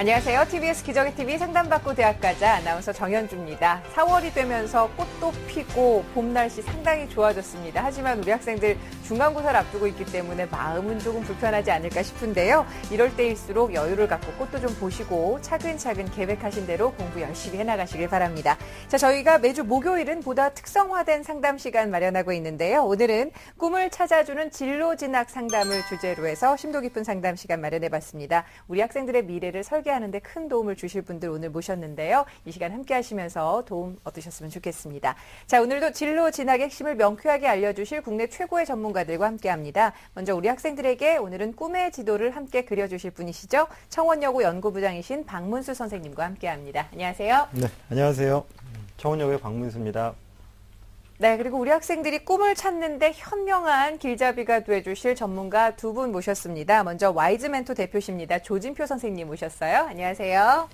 안녕하세요. TBS 기적의TV 상담받고 대학가자 아나운서 정현주입니다. 4월이 되면서 꽃도 피고 봄 날씨 상당히 좋아졌습니다. 하지만 우리 학생들 중간고사를 앞두고 있기 때문에 마음은 조금 불편하지 않을까 싶은데요. 이럴 때일수록 여유를 갖고 꽃도 좀 보시고 차근차근 계획하신 대로 공부 열심히 해나가시길 바랍니다. 자, 저희가 매주 목요일은 보다 특성화된 상담 시간 마련하고 있는데요. 오늘은 꿈을 찾아주는 진로 진학 상담을 주제로 해서 심도 깊은 상담 시간 마련해봤습니다. 우리 학생들의 미래를 설계하는데 큰 도움을 주실 분들 오늘 모셨는데요. 이 시간 함께 하시면서 도움 얻으셨으면 좋겠습니다. 자, 오늘도 진로 진학의 핵심을 명쾌하게 알려주실 국내 최고의 전문가들과 함께합니다. 먼저 우리 학생들에게 오늘은 꿈의 지도를 함께 그려주실 분이시죠. 청원여고 연구부장이신 박문수 선생님과 함께합니다. 안녕하세요. 네, 안녕하세요. 청원여고의 박문수입니다. 네, 그리고 우리 학생들이 꿈을 찾는데 현명한 길잡이가 돼주실 전문가 두 분 모셨습니다. 먼저 와이즈멘토 대표십니다. 조진표 선생님 모셨어요. 안녕하세요.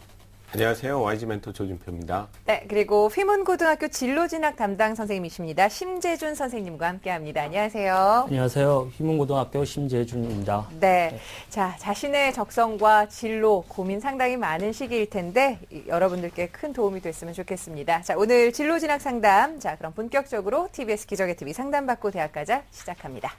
안녕하세요. 와이즈멘토 조진표입니다. 네, 그리고 휘문고등학교 진로진학 담당 선생님이십니다. 심재준 선생님과 함께합니다. 안녕하세요. 안녕하세요. 휘문고등학교 심재준입니다. 네, 자, 자신의 적성과 진로 고민 상당히 많은 시기일 텐데 여러분들께 큰 도움이 됐으면 좋겠습니다. 자, 오늘 진로진학 상담, 자, 그럼 본격적으로 TBS 기적의TV 상담받고 대학가자 시작합니다.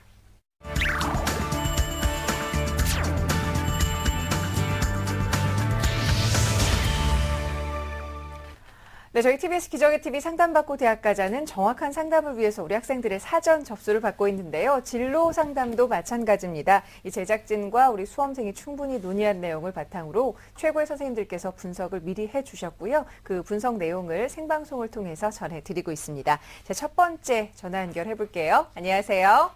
네, 저희 TBS 기적의TV 상담받고 대학가자는 정확한 상담을 위해서 우리 학생들의 사전 접수를 받고 있는데요. 진로 상담도 마찬가지입니다. 이 제작진과 우리 수험생이 충분히 논의한 내용을 바탕으로 최고의 선생님들께서 분석을 미리 해주셨고요. 그 분석 내용을 생방송을 통해서 전해드리고 있습니다. 자, 첫 번째 전화 연결해 볼게요. 안녕하세요.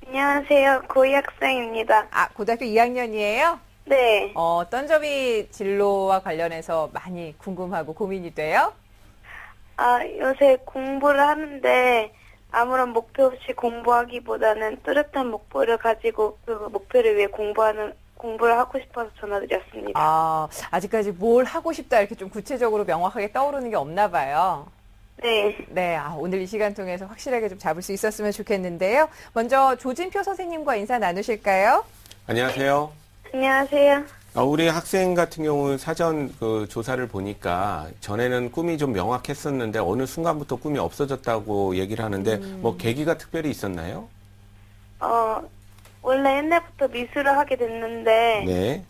안녕하세요. 고2 학생입니다. 아, 고등학교 2학년이에요? 네. 어떤 점이 진로와 관련해서 많이 궁금하고 고민이 돼요? 요새 공부를 하는데 아무런 목표 없이 공부하기보다는 뚜렷한 목표를 가지고 그 목표를 위해 공부를 하고 싶어서 전화드렸습니다. 아직까지 뭘 하고 싶다 이렇게 좀 구체적으로 명확하게 떠오르는 게 없나 봐요. 네. 네, 오늘 이 시간 통해서 확실하게 좀 잡을 수 있었으면 좋겠는데요. 먼저 조진표 선생님과 인사 나누실까요? 안녕하세요. 안녕하세요. 우리 학생 같은 경우는 사전 조사를 보니까 전에는 꿈이 좀 명확했었는데 어느 순간부터 꿈이 없어졌다고 얘기를 하는데 뭐 계기가 특별히 있었나요? 원래 옛날부터 미술을 하게 됐는데 네.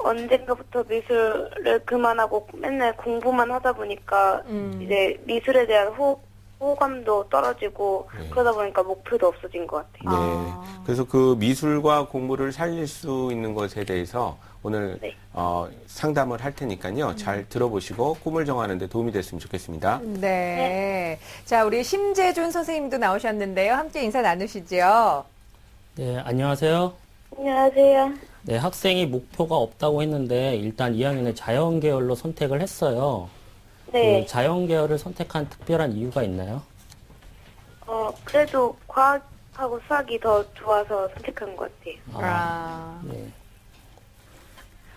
언젠가부터 미술을 그만하고 맨날 공부만 하다 보니까 이제 미술에 대한 호감도 떨어지고 네. 그러다 보니까 목표도 없어진 것 같아요. 네. 그래서 그 미술과 공부를 살릴 수 있는 것에 대해서 오늘 네. 상담을 할 테니까요. 잘 들어보시고 꿈을 정하는 데 도움이 됐으면 좋겠습니다. 네. 자, 우리 심재준 선생님도 나오셨는데요. 함께 인사 나누시죠. 네, 안녕하세요. 안녕하세요. 네, 학생이 목표가 없다고 했는데 일단 2학년에 자연 계열로 선택을 했어요. 네. 그 자연 계열을 선택한 특별한 이유가 있나요? 그래도 과학하고 수학이 더 좋아서 선택한 것 같아요. 네.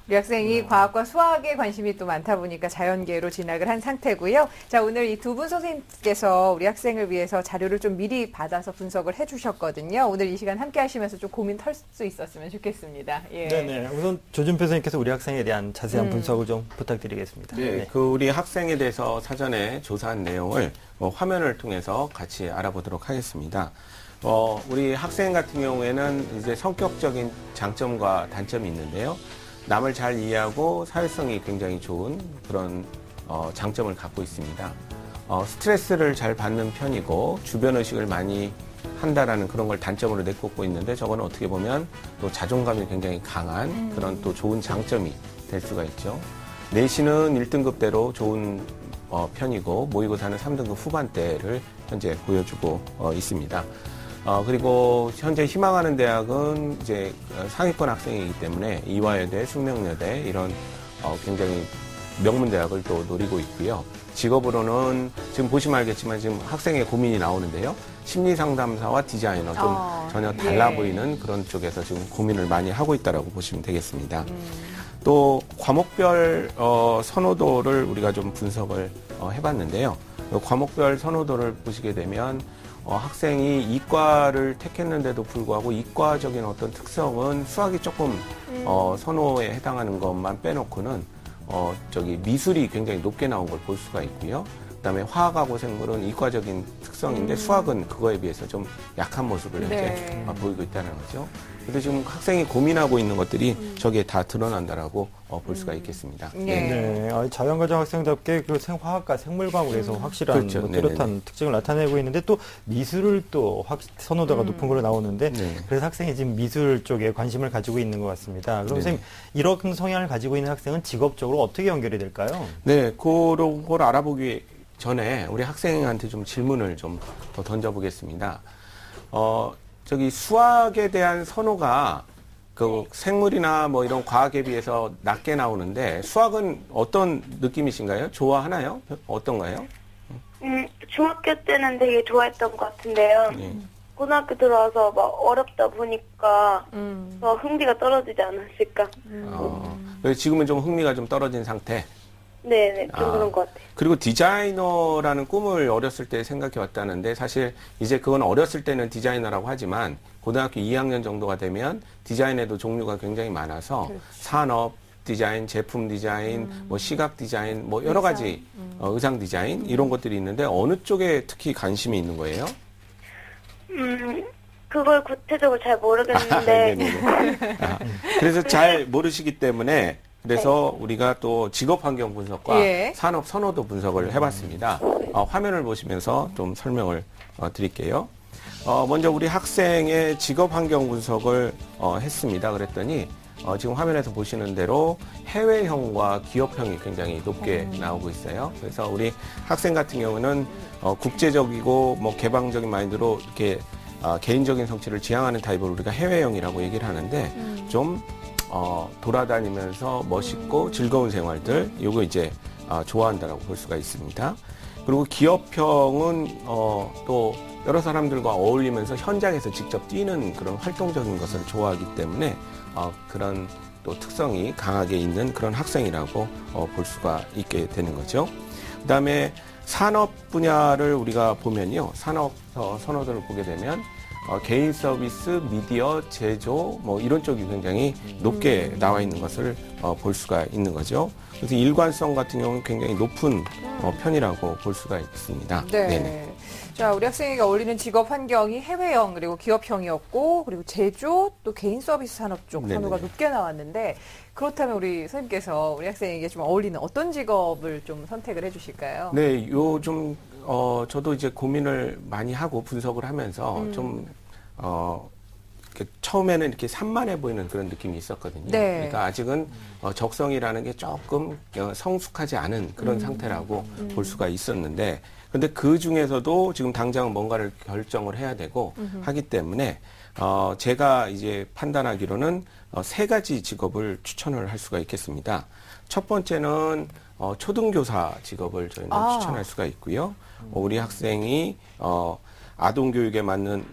우리 학생이 과학과 수학에 관심이 또 많다 보니까 자연계로 진학을 한 상태고요. 자, 오늘 이 두 분 선생님께서 우리 학생을 위해서 자료를 좀 미리 받아서 분석을 해주셨거든요. 오늘 이 시간 함께 하시면서 좀 고민 털 수 있었으면 좋겠습니다. 예. 네네. 우선 조준표 선생님께서 우리 학생에 대한 자세한 분석을 좀 부탁드리겠습니다. 네. 우리 학생에 대해서 사전에 조사한 내용을 화면을 통해서 같이 알아보도록 하겠습니다. 우리 학생 같은 경우에는 이제 성격적인 장점과 단점이 있는데요. 남을 잘 이해하고 사회성이 굉장히 좋은 그런 장점을 갖고 있습니다. 스트레스를 잘 받는 편이고 주변 의식을 많이 한다라는 그런 걸 단점으로 내꼽고 있는데 저거는 어떻게 보면 또 자존감이 굉장히 강한 그런 또 좋은 장점이 될 수가 있죠. 내신은 1등급대로 좋은 편이고 모의고사는 3등급 후반대를 현재 보여주고 있습니다. 그리고 현재 희망하는 대학은 이제 상위권 학생이기 때문에 이화여대, 숙명여대 이런 굉장히 명문 대학을 또 노리고 있고요. 직업으로는 지금 보시면 알겠지만 지금 학생의 고민이 나오는데요. 심리상담사와 디자이너 좀 전혀 달라 보이는 그런 쪽에서 지금 고민을 많이 하고 있다라고 보시면 되겠습니다. 또 과목별 선호도를 우리가 좀 분석을 해봤는데요. 과목별 선호도를 보시게 되면 학생이 이과를 택했는데도 불구하고 이과적인 어떤 특성은 수학이 조금 선호에 해당하는 것만 빼놓고는 미술이 굉장히 높게 나온 걸 볼 수가 있고요. 그다음에 화학하고 생물은 이과적인 특성인데 수학은 그거에 비해서 좀 약한 모습을 이제 보이고 있다는 거죠. 그래서 지금 학생이 고민하고 있는 것들이 저기에 다 드러난다라고 볼 수가 있겠습니다. 네. 자연과정 학생답게 그 화학과 생물 과목에서 확실한 그렇죠. 뚜렷한 특징을 나타내고 있는데 또 미술을 또 선호도가 높은 걸로 나오는데 그래서 학생이 지금 미술 쪽에 관심을 가지고 있는 것 같습니다. 그럼 선생님 이런 성향을 가지고 있는 학생은 직업적으로 어떻게 연결이 될까요? 네, 그런 걸 알아보기 전에 우리 학생한테 좀 질문을 좀 더 던져보겠습니다. 수학에 대한 선호가 생물이나 뭐 이런 과학에 비해서 낮게 나오는데 수학은 어떤 느낌이신가요? 좋아하나요? 어떤가요? 중학교 때는 되게 좋아했던 것 같은데요. 고등학교 들어와서 막 어렵다 보니까 더 흥미가 떨어지지 않았을까. 지금은 좀 흥미가 좀 떨어진 상태? 네네, 좀 그런 것 같아요. 그리고 디자이너라는 꿈을 어렸을 때 생각해 왔다는데 사실 이제 그건 어렸을 때는 디자이너라고 하지만 고등학교 2학년 정도가 되면 디자인에도 종류가 굉장히 많아서 산업 디자인, 제품 디자인, 뭐 시각 디자인, 뭐 여러 가지 의상 디자인 이런 것들이 있는데 어느 쪽에 특히 관심이 있는 거예요? 그걸 구체적으로 잘 모르겠는데. 그래서 잘 모르시기 때문에 그래서 우리가 또 직업 환경 분석과 산업 선호도 분석을 해봤습니다. 화면을 보시면서 좀 설명을 드릴게요. 먼저 우리 학생의 직업 환경 분석을 했습니다. 그랬더니 지금 화면에서 보시는 대로 해외형과 기업형이 굉장히 높게 나오고 있어요. 그래서 우리 학생 같은 경우는 국제적이고 뭐 개방적인 마인드로 이렇게 개인적인 성취를 지향하는 타입을 우리가 해외형이라고 얘기를 하는데 좀 돌아다니면서 멋있고 즐거운 생활들, 요거 이제 좋아한다라고 볼 수가 있습니다. 그리고 기업형은 또 여러 사람들과 어울리면서 현장에서 직접 뛰는 그런 활동적인 것을 좋아하기 때문에 그런 또 특성이 강하게 있는 그런 학생이라고 볼 수가 있게 되는 거죠. 그다음에 산업 분야를 우리가 보면요, 산업 선호도를 보게 되면 개인 서비스, 미디어, 제조, 뭐 이런 쪽이 굉장히 높게 나와 있는 것을 볼 수가 있는 거죠. 그래서 일관성 같은 경우는 굉장히 높은 편이라고 볼 수가 있습니다. 네네. 자, 우리 학생에게 어울리는 직업 환경이 해외형 그리고 기업형이었고 그리고 제조 또 개인 서비스 산업 쪽 선호가 높게 나왔는데 그렇다면 우리 선생님께서 우리 학생에게 좀 어울리는 어떤 직업을 좀 선택을 해주실까요? 네, 저도 이제 고민을 많이 하고 분석을 하면서 처음에는 이렇게 산만해 보이는 그런 느낌이 있었거든요. 그러니까 아직은 적성이라는 게 조금 성숙하지 않은 그런 상태라고 볼 수가 있었는데, 근데 그 중에서도 지금 당장 뭔가를 결정을 해야 되고 하기 때문에 제가 이제 판단하기로는 세 가지 직업을 추천을 할 수가 있겠습니다. 첫 번째는 초등교사 직업을 저희는 추천할 수가 있고요. 우리 학생이 아동교육에 맞는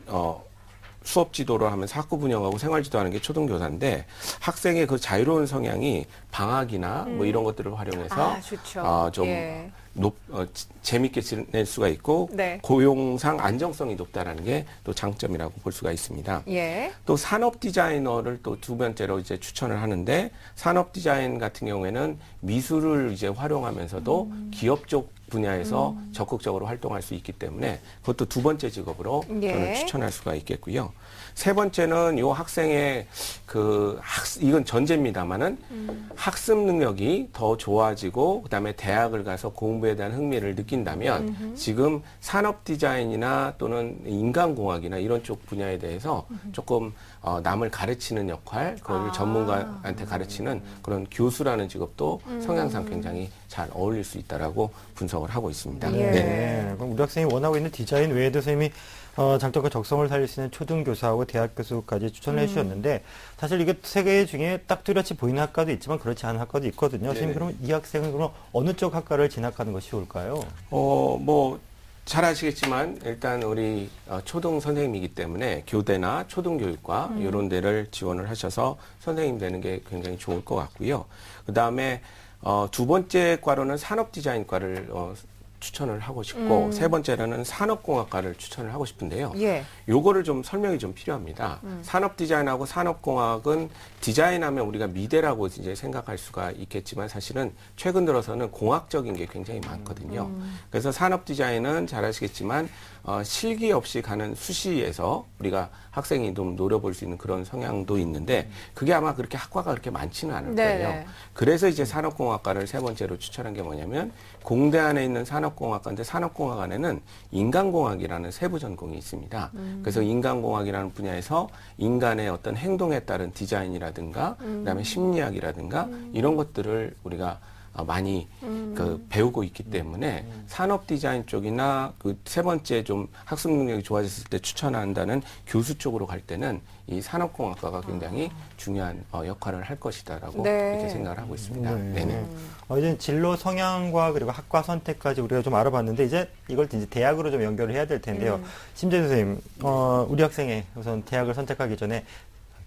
수업 지도를 하면서 학급 운영하고 생활 지도하는 게 초등교사인데 학생의 그 자유로운 성향이 방학이나 뭐 이런 것들을 활용해서 좀 재밌게 지낼 수가 있고 고용상 안정성이 높다라는 게 또 장점이라고 볼 수가 있습니다. 또 산업 디자이너를 또 두 번째로 이제 추천을 하는데 산업 디자인 같은 경우에는 미술을 이제 활용하면서 기업 쪽 분야에서 적극적으로 활동할 수 있기 때문에 그것도 두 번째 직업으로 저는 추천할 수가 있겠고요. 세 번째는 요 학생의 이건 전제입니다만은 학습 능력이 더 좋아지고 그다음에 대학을 가서 공부에 공부에 대한 흥미를 느낀다면 지금 산업 디자인이나 또는 인간공학이나 이런 쪽 분야에 대해서 조금 남을 가르치는 역할, 그걸 전문가한테 가르치는 그런 교수라는 직업도 성향상 굉장히 잘 어울릴 수 있다라고 분석을 하고 있습니다. 네. 네. 그럼 우리 학생이 원하고 있는 디자인 외에도 선생님이 장점과 적성을 살릴 수 있는 초등교사하고 대학 교수까지 추천을 해주셨는데 사실 이게 세 개 중에 딱 뚜렷이 보이는 학과도 있지만 그렇지 않은 학과도 있거든요. 선생님 그러면 이 학생은 그럼 어느 쪽 학과를 진학하는 것이 좋을까요? 잘 아시겠지만 일단 우리 초등 선생님이기 때문에 교대나 초등교육과 이런 데를 지원을 하셔서 선생님 되는 게 굉장히 좋을 것 같고요. 그다음에 두 번째 과로는 산업디자인과를 추천을 하고 싶고 세 번째로는 산업공학과를 추천을 하고 싶은데요. 요거를 좀 설명이 좀 필요합니다. 산업디자인하고 산업공학은 디자인하면 우리가 미대라고 이제 생각할 수가 있겠지만 사실은 최근 들어서는 공학적인 게 굉장히 많거든요. 그래서 산업디자인은 잘 아시겠지만 실기 없이 가는 수시에서 우리가 학생이 좀 노려볼 수 있는 그런 성향도 있는데 그게 아마 그렇게 학과가 그렇게 많지는 않을 거예요. 그래서 이제 산업공학과를 세 번째로 추천한 게 뭐냐면 공대 안에 있는 산업공학과인데 산업공학 안에는 인간공학이라는 세부 전공이 있습니다. 그래서 인간공학이라는 분야에서 인간의 어떤 행동에 따른 디자인이라든가 그다음에 심리학이라든가 이런 것들을 우리가 많이 배우고 있기 때문에 산업 디자인 쪽이나 그 세 번째 좀 학습 능력이 좋아졌을 때 추천한다는 교수 쪽으로 갈 때는 이 산업공학과가 굉장히 중요한 역할을 할 것이다라고 이렇게 생각을 하고 있습니다. 네네. 이제 진로 성향과 그리고 학과 선택까지 우리가 좀 알아봤는데 이제 이걸 이제 대학으로 좀 연결을 해야 될 텐데요. 심재 선생님, 우리 학생의 우선 대학을 선택하기 전에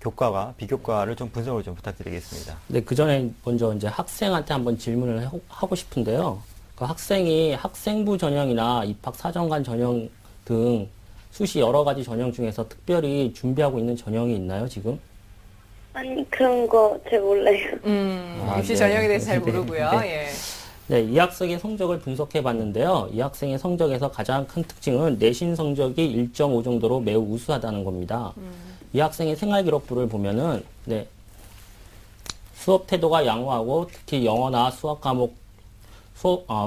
교과와 비교과를 좀 분석을 좀 부탁드리겠습니다. 네, 그 전에 먼저 이제 학생한테 한번 질문을 하고 싶은데요. 그 학생이 학생부 전형이나 입학 사정관 전형 등 수시 여러 가지 전형 중에서 특별히 준비하고 있는 전형이 있나요, 지금? 아니, 그런 거 잘 몰라요. 입시 전형에 대해서 잘 모르고요. 네, 이 학생의 성적을 분석해 봤는데요. 이 학생의 성적에서 가장 큰 특징은 내신 성적이 1.5 정도로 매우 우수하다는 겁니다. 이 학생의 생활기록부를 보면은, 수업 태도가 양호하고 특히 영어나 수학 과목,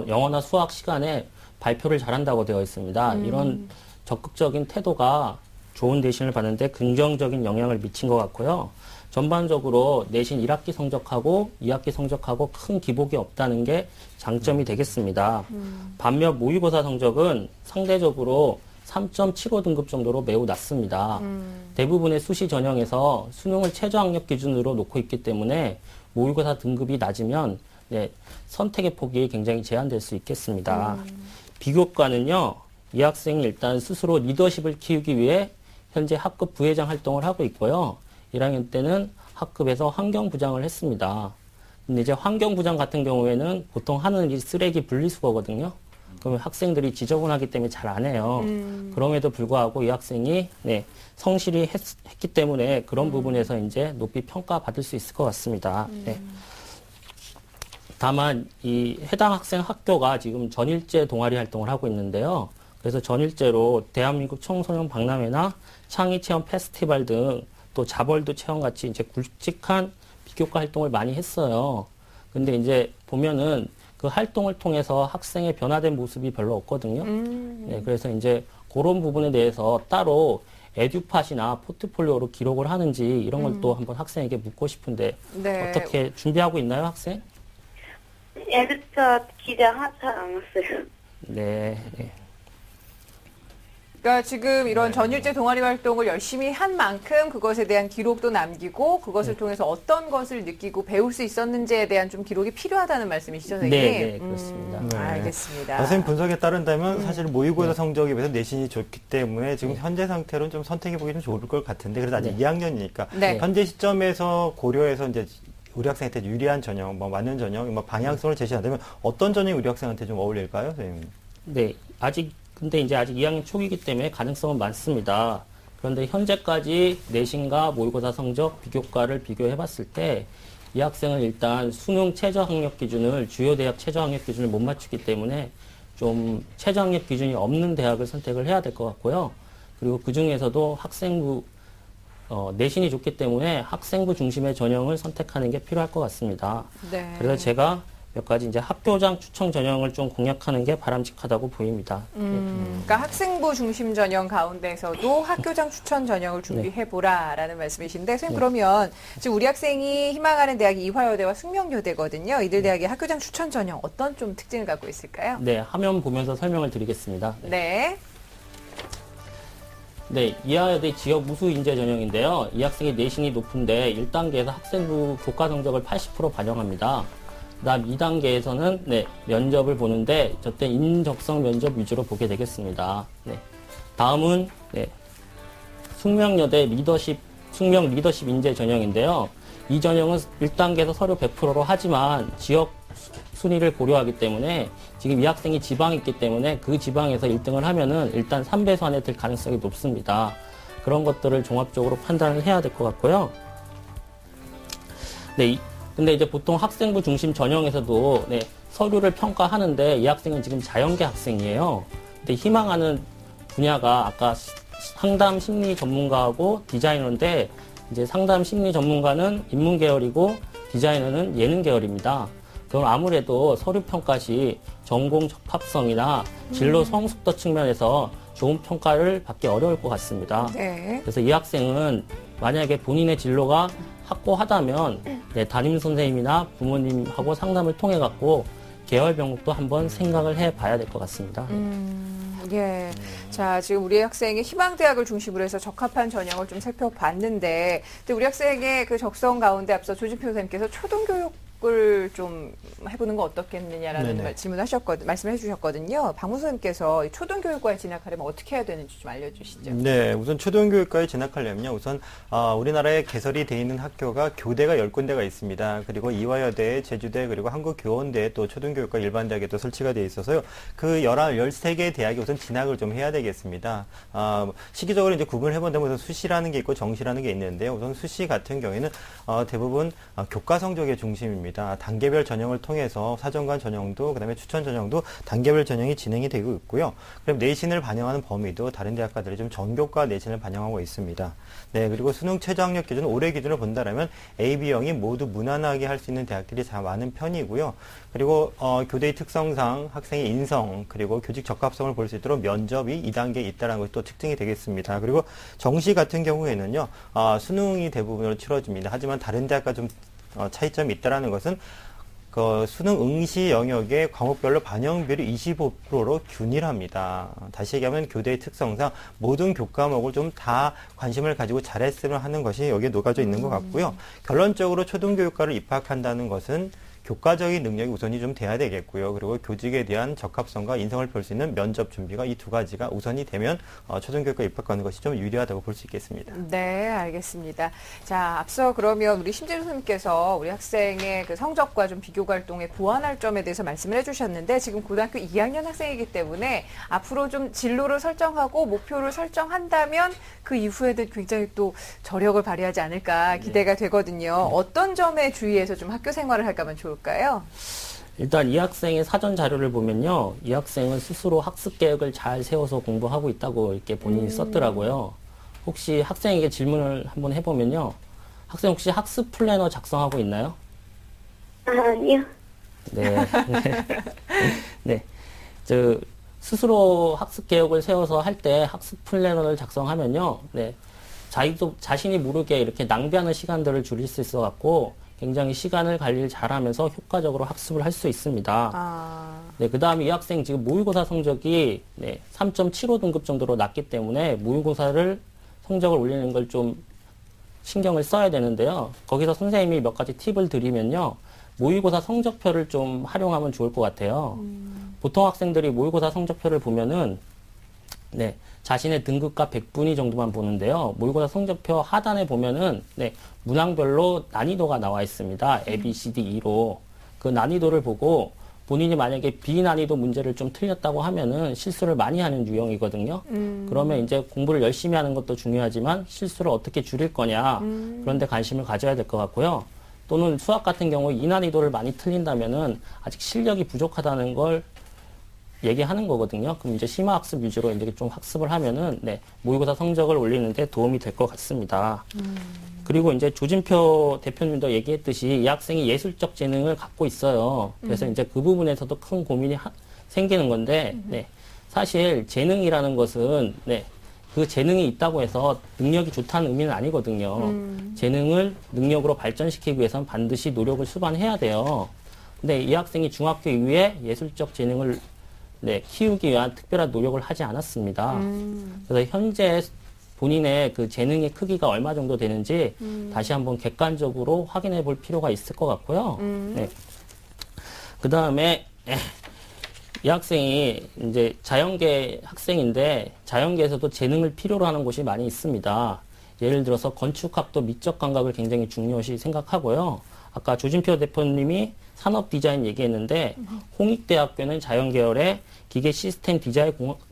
영어나 수학 시간에 발표를 잘한다고 되어 있습니다. 이런 적극적인 태도가 좋은 내신을 받는데 긍정적인 영향을 미친 것 같고요. 전반적으로 내신 1학기 성적하고 2학기 성적하고 큰 기복이 없다는 게 장점이 되겠습니다. 반면 모의고사 성적은 상대적으로 3.75 등급 정도로 매우 낮습니다. 대부분의 수시 전형에서 수능을 최저학력 기준으로 놓고 있기 때문에 모의고사 등급이 낮으면 선택의 폭이 굉장히 제한될 수 있겠습니다. 비교과는요, 이 학생이 일단 스스로 리더십을 키우기 위해 현재 학급 부회장 활동을 하고 있고요. 1학년 때는 학급에서 환경부장을 했습니다. 근데 이제 환경부장 같은 경우에는 보통 하는 일이 쓰레기 분리수거거든요. 그러면 학생들이 지저분하기 때문에 잘 안 해요. 그럼에도 불구하고 이 학생이 성실히 했기 때문에 그런 부분에서 이제 높이 평가받을 수 있을 것 같습니다. 다만 이 해당 학생 학교가 지금 전일제 동아리 활동을 하고 있는데요. 그래서 전일제로 대한민국 청소년 박람회나 창의 체험 페스티벌 등 또 자벌도 체험 같이 이제 굵직한 비교과 활동을 많이 했어요. 근데 이제 보면은 그 활동을 통해서 학생의 변화된 모습이 별로 없거든요. 그래서 이제 그런 부분에 대해서 따로 에듀팟이나 포트폴리오로 기록을 하는지 이런 걸 또 한번 학생에게 묻고 싶은데 어떻게 준비하고 있나요, 학생? 에듀팟 기자 잘 안 왔어요. 네. 그러니까 지금 이런 전일제 동아리 활동을 열심히 한 만큼 그것에 대한 기록도 남기고 그것을 통해서 어떤 것을 느끼고 배울 수 있었는지에 대한 좀 기록이 필요하다는 말씀이시죠, 선생님? 네, 그렇습니다. 알겠습니다. 선생님 분석에 따른다면 사실 모의고사 성적에 비해서 내신이 좋기 때문에 지금 현재 상태로는 좀 선택해 보기 좀 좋을 것 같은데 그래도 아직 2학년이니까 현재 시점에서 고려해서 이제 우리 학생한테 유리한 전형, 맞는 전형, 방향성을 제시한다면 어떤 전형이 우리 학생한테 좀 어울릴까요, 선생님? 네, 근데 이제 아직 2학년 초기이기 때문에 가능성은 많습니다. 그런데 현재까지 내신과 모의고사 성적 비교과를 비교해 봤을 때 이 학생은 일단 수능 최저학력 기준을 주요 대학 최저학력 기준을 못 맞추기 때문에 좀 최저학력 기준이 없는 대학을 선택을 해야 될 것 같고요. 그리고 그 중에서도 학생부 내신이 좋기 때문에 학생부 중심의 전형을 선택하는 게 필요할 것 같습니다. 그래서 제가 몇 가지 이제 학교장 추천 전형을 좀 공략하는 게 바람직하다고 보입니다. 그러니까 학생부 중심 전형 가운데서도 학교장 추천 전형을 준비해보라라는 말씀이신데, 선생님 그러면 지금 우리 학생이 희망하는 대학이 이화여대와 숙명여대거든요. 이들 대학의 학교장 추천 전형 어떤 좀 특징을 갖고 있을까요? 네, 화면 보면서 설명을 드리겠습니다. 네. 네, 이화여대 지역 우수 인재 전형인데요. 이 학생이 내신이 높은데 1단계에서 학생부 교과 성적을 80% 반영합니다. 그다음 2단계에서는 면접을 보는데 저때 인적성 면접 위주로 보게 되겠습니다. 네. 다음은 숙명 리더십 인재 전형인데요. 이 전형은 1단계에서 서류 100%로 하지만 지역 순위를 고려하기 때문에 지금 이 학생이 지방에 있기 때문에 그 지방에서 1등을 하면은 일단 3배수 안에 들 가능성이 높습니다. 그런 것들을 종합적으로 판단을 해야 될 것 같고요. 네, 근데 이제 보통 학생부 중심 전형에서도 서류를 평가하는데 이 학생은 지금 자연계 학생이에요. 근데 희망하는 분야가 아까 상담 심리 전문가하고 디자이너인데 이제 상담 심리 전문가는 인문 계열이고 디자이너는 예능 계열입니다. 그럼 아무래도 서류 평가 시 전공 적합성이나 진로 성숙도 측면에서 좋은 평가를 받기 어려울 것 같습니다. 네. 그래서 이 학생은 만약에 본인의 진로가 확고하다면 담임 선생님이나 부모님하고 상담을 통해 갖고 계열 병목도 한번 생각을 해봐야 될 것 같습니다. 예. 자, 지금 우리 학생의 희망대학을 중심으로 해서 적합한 전형을 좀 살펴봤는데, 근데 우리 학생의 그 적성 가운데 앞서 조진표 선생님께서 초등교육을 좀 해보는 거 어떻겠느냐라는 말씀을 해주셨거든요. 박문 선생님께서 초등교육과에 진학하려면 어떻게 해야 되는지 좀 알려주시죠. 네, 우선 초등교육과에 진학하려면요, 우선 우리나라에 개설이 돼 있는 학교가 교대가 10군데가 있습니다. 그리고 이화여대, 제주대, 그리고 한국교원대 또 초등교육과 일반대학에 또 설치가 돼 있어서요. 그 13개의 대학이 우선 진학을 좀 해야 되겠습니다. 시기적으로 이제 구분을 해본다면 우선 수시라는 게 있고 정시라는 게 있는데요. 우선 수시 같은 경우에는 대부분 교과 성적의 중심입니다. 단계별 전형을 통해서 사전관 전형도 그다음에 추천 전형도 단계별 전형이 진행이 되고 있고요. 그럼 내신을 반영하는 범위도 다른 대학과들이 좀 전교과 내신을 반영하고 있습니다. 네, 그리고 수능 최저학력 기준 올해 기준으로 본다라면 A, B형이 모두 무난하게 할 수 있는 대학들이 다 많은 편이고요. 그리고 교대의 특성상 학생의 인성 그리고 교직 적합성을 볼 수 있도록 면접이 2단계에 있다는 것이 또 특징이 되겠습니다. 그리고 정시 같은 경우에는요, 수능이 대부분으로 치러집니다. 하지만 다른 대학과 좀 차이점이 있다는 것은 그 수능 응시 영역의 과목별로 반영 비율이 25%로 균일합니다. 다시 얘기하면 교대의 특성상 모든 교과목을 좀 다 관심을 가지고 잘했으면 하는 것이 여기에 녹아져 있는 것 같고요. 결론적으로 초등교육과를 입학한다는 것은 교과적인 능력이 우선이 좀 돼야 되겠고요. 그리고 교직에 대한 적합성과 인성을 볼 수 있는 면접 준비가 이 두 가지가 우선이 되면 초등교육과 입학하는 것이 좀 유리하다고 볼 수 있겠습니다. 네, 알겠습니다. 자, 앞서 그러면 우리 심재주 선생님께서 우리 학생의 그 성적과 좀 비교 활동에 보완할 점에 대해서 말씀을 해주셨는데, 지금 고등학교 2학년 학생이기 때문에 앞으로 좀 진로를 설정하고 목표를 설정한다면 그 이후에도 굉장히 또 저력을 발휘하지 않을까 기대가 되거든요. 어떤 점에 주의해서 좀 학교 생활을 할까면 좋을까요? 일단 이 학생의 사전 자료를 보면요. 이 학생은 스스로 학습 계획을 잘 세워서 공부하고 있다고 이렇게 본인이 썼더라고요. 혹시 학생에게 질문을 한번 해보면요. 학생 혹시 학습 플래너 작성하고 있나요? 아니요. 네. 네. 스스로 학습 계획을 세워서 할 때 학습 플래너를 작성하면요. 네. 자신이 모르게 이렇게 낭비하는 시간들을 줄일 수 있어 갖고 굉장히 시간을 관리를 잘하면서 효과적으로 학습을 할 수 있습니다. 네, 그 다음에 이 학생 지금 모의고사 성적이 3.75 등급 정도로 낮기 때문에 모의고사를 성적을 올리는 걸 좀 신경을 써야 되는데요. 거기서 선생님이 몇 가지 팁을 드리면요. 모의고사 성적표를 좀 활용하면 좋을 것 같아요. 보통 학생들이 모의고사 성적표를 보면은 자신의 등급과 100분위 정도만 보는데요. 모의고사 성적표 하단에 보면은 문항별로 난이도가 나와 있습니다. A, B, C, D, E로. 그 난이도를 보고 본인이 만약에 비난이도 문제를 좀 틀렸다고 하면은 실수를 많이 하는 유형이거든요. 그러면 이제 공부를 열심히 하는 것도 중요하지만 실수를 어떻게 줄일 거냐. 그런데 관심을 가져야 될 것 같고요. 또는 수학 같은 경우 이 난이도를 많이 틀린다면은 아직 실력이 부족하다는 걸 얘기하는 거거든요. 그럼 이제 심화학습 위주로 이제 좀 학습을 하면은 네, 모의고사 성적을 올리는데 도움이 될 것 같습니다. 그리고 이제 조진표 대표님도 얘기했듯이 이 학생이 예술적 재능을 갖고 있어요. 그래서 이제 그 부분에서도 큰 고민이 생기는 건데, 네, 사실 재능이라는 것은 네, 그 재능이 있다고 해서 능력이 좋다는 의미는 아니거든요. 재능을 능력으로 발전시키기 위해서는 반드시 노력을 수반해야 돼요. 근데 이 학생이 중학교 이후에 예술적 재능을 네, 키우기 위한 특별한 노력을 하지 않았습니다. 그래서 현재 본인의 그 재능의 크기가 얼마 정도 되는지 다시 한번 객관적으로 확인해 볼 필요가 있을 것 같고요. 네. 그 다음에 이 학생이 이제 자연계 학생인데 자연계에서도 재능을 필요로 하는 곳이 많이 있습니다. 예를 들어서 건축학도 미적 감각을 굉장히 중요시 생각하고요. 아까 조진표 대표님이 산업 디자인 얘기했는데 홍익대학교는 자연계열의 기계 시스템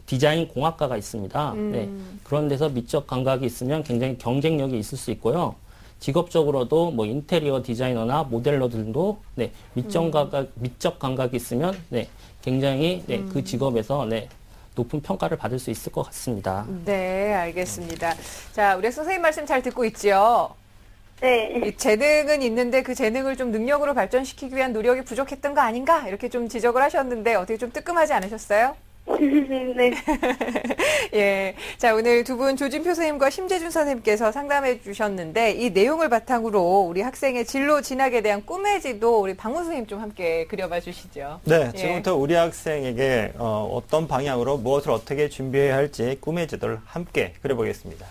디자인 공학과가 있습니다. 네. 그런 데서 미적 감각이 있으면 굉장히 경쟁력이 있을 수 있고요. 직업적으로도 뭐 인테리어 디자이너나 모델러들도 네, 미적 감각이 있으면 네, 굉장히 네, 그 직업에서 네, 높은 평가를 받을 수 있을 것 같습니다. 네, 알겠습니다. 자, 우리 선생님 말씀 잘 듣고 있지요? 네. 이 재능은 있는데 그 재능을 좀 능력으로 발전시키기 위한 노력이 부족했던 거 아닌가? 이렇게 좀 지적을 하셨는데 어떻게 좀 뜨끔하지 않으셨어요? 네. 예. 자, 오늘 두 분 조진표 선생님과 심재준 선생님께서 상담해 주셨는데 이 내용을 바탕으로 우리 학생의 진로 진학에 대한 꿈의 지도 우리 박문 선생님 좀 함께 그려봐 주시죠. 네, 예. 지금부터 우리 학생에게 어떤 방향으로 무엇을 어떻게 준비해야 할지 꿈의 지도를 함께 그려보겠습니다.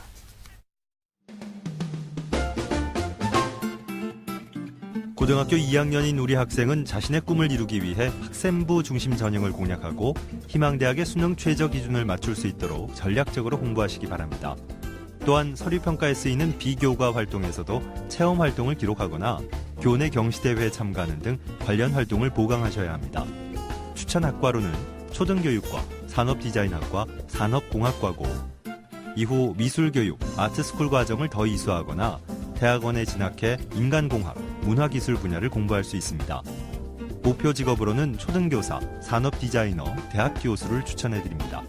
고등학교 2학년인 우리 학생은 자신의 꿈을 이루기 위해 학생부 중심 전형을 공략하고 희망대학의 수능 최저 기준을 맞출 수 있도록 전략적으로 공부하시기 바랍니다. 또한 서류평가에 쓰이는 비교과 활동에서도 체험 활동을 기록하거나 교내 경시대회에 참가하는 등 관련 활동을 보강하셔야 합니다. 추천 학과로는 초등교육과, 산업디자인학과, 산업공학과고 이후 미술교육, 아트스쿨 과정을 더 이수하거나 대학원에 진학해 인간공학, 문화기술 분야를 공부할 수 있습니다. 목표 직업으로는 초등교사, 산업디자이너, 대학 교수를 추천해드립니다.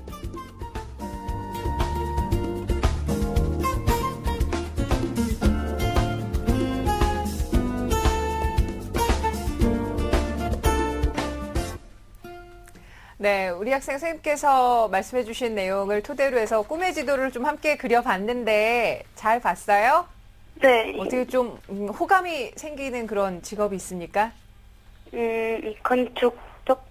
네, 우리 학생 선생님께서 말씀해 주신 내용을 토대로 해서 꿈의 지도를 좀 함께 그려봤는데 잘 봤어요? 네. 어떻게 좀 호감이 생기는 그런 직업이 있습니까? 건축 쪽.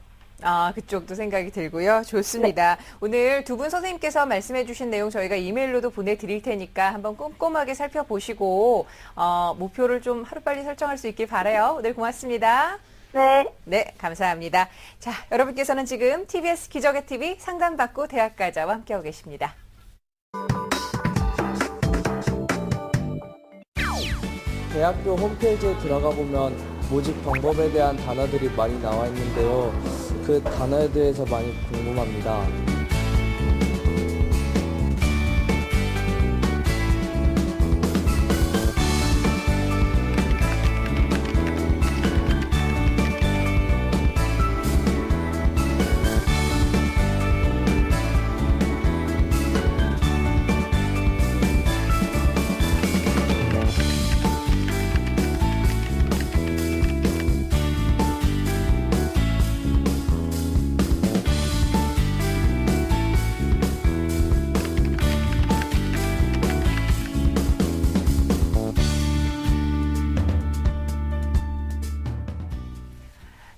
아, 그쪽도 생각이 들고요. 좋습니다. 네. 오늘 두 분 선생님께서 말씀해 주신 내용 저희가 이메일로도 보내드릴 테니까 한번 꼼꼼하게 살펴보시고 목표를 좀 하루빨리 설정할 수 있길 바라요. 오늘 고맙습니다. 네. 네, 감사합니다. 자, 여러분께서는 지금 TBS 기적의 TV 상담받고 대학가자와 함께하고 계십니다. 대학교 홈페이지에 들어가 보면 모집 방법에 대한 단어들이 많이 나와 있는데요. 그 단어에 대해서 많이 궁금합니다.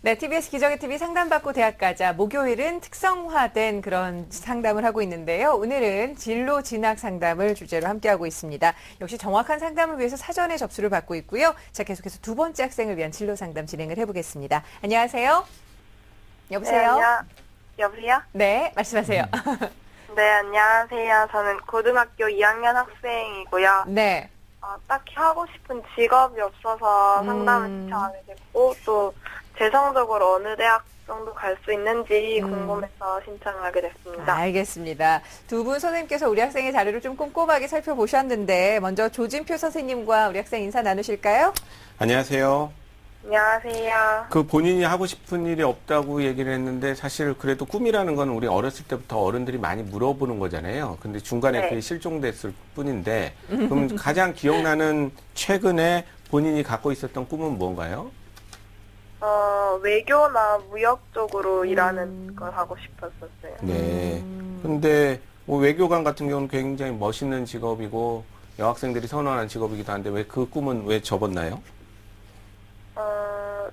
네, TBS 기적의 TV 상담받고 대학가자 목요일은 특성화된 그런 상담을 하고 있는데요. 오늘은 진로 진학 상담을 주제로 함께하고 있습니다. 역시 정확한 상담을 위해서 사전에 접수를 받고 있고요. 자, 계속해서 두 번째 학생을 위한 진로 상담 진행을 해보겠습니다. 안녕하세요. 여보세요? 네, 여보세요? 네, 말씀하세요. 네, 안녕하세요. 저는 고등학교 2학년 학생이고요. 네. 딱히 하고 싶은 직업이 없어서 상담을 신청하게 됐고, 또 재성적으로 어느 대학 정도 갈 수 있는지 궁금해서 신청하게 됐습니다. 알겠습니다. 두 분 선생님께서 우리 학생의 자료를 좀 꼼꼼하게 살펴보셨는데 먼저 조진표 선생님과 우리 학생 인사 나누실까요? 안녕하세요. 안녕하세요. 그 본인이 하고 싶은 일이 없다고 얘기를 했는데 사실 그래도 꿈이라는 건 우리 어렸을 때부터 어른들이 많이 물어보는 거잖아요. 근데 중간에 네. 그게 실종됐을 뿐인데 그럼 가장 기억나는 최근에 본인이 갖고 있었던 꿈은 뭔가요? 외교나 무역 쪽으로 일하는 걸 하고 싶었었어요. 네. 근데 뭐 외교관 같은 경우는 굉장히 멋있는 직업이고 여학생들이 선호하는 직업이기도 한데 왜 그 꿈은 왜 접었나요?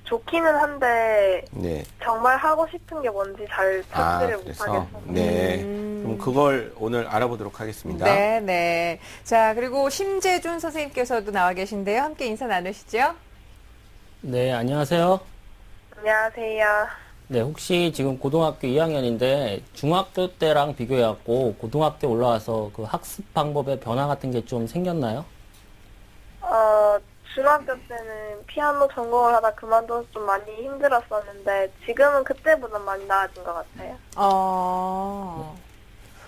좋기는 한데 네. 정말 하고 싶은 게 뭔지 잘 찾지를 그래서 못하겠어요. 네. 그럼 그걸 오늘 알아보도록 하겠습니다. 네, 네. 자, 그리고 심재준 선생님께서도 나와 계신데요. 함께 인사 나누시죠? 네, 안녕하세요. 안녕하세요. 네, 혹시 지금 고등학교 2학년인데 중학교 때랑 비교해갖고 고등학교 올라와서 그 학습 방법의 변화 같은 게 좀 생겼나요? 중학교 때는 피아노 전공을 하다 그만둬서 좀 많이 힘들었었는데 지금은 그때보다 많이 나아진 것 같아요.